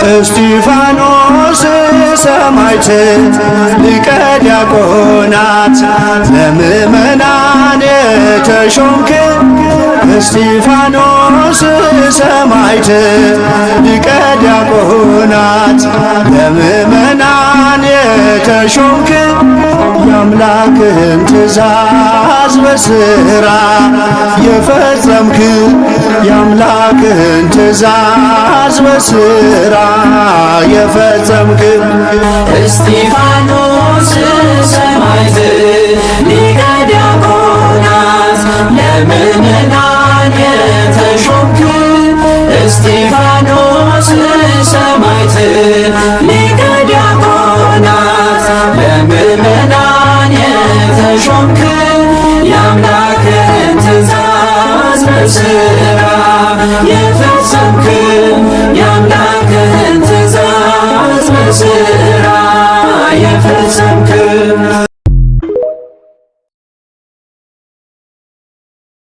እስጢፋኖስ ሰማዕት ሊቀ ዲያቆናት ለምእመናን የተሾምክ እስጢፋኖስ ሰማዕት ሊቀ ዲያቆናት ለምእመናን የተሾምክ የአምላክህን ትእዛዝ በሥራ የፈጸምክ የአምላክህን ትእዛዝ በሥራ የፈጸምክ እስጢፋኖስ ሰማዕት ሊቀ ዲያቆናት ለምእመናን የተሾምክ እስጢፋኖስ ሰማዕት ሊቀ ዲያቆናት ለምእመናን የተሾምክ የአምላክህን ትእዛዝ በሥራ የፈጸምክ የአምላክህን ትእዛዝ በሥራ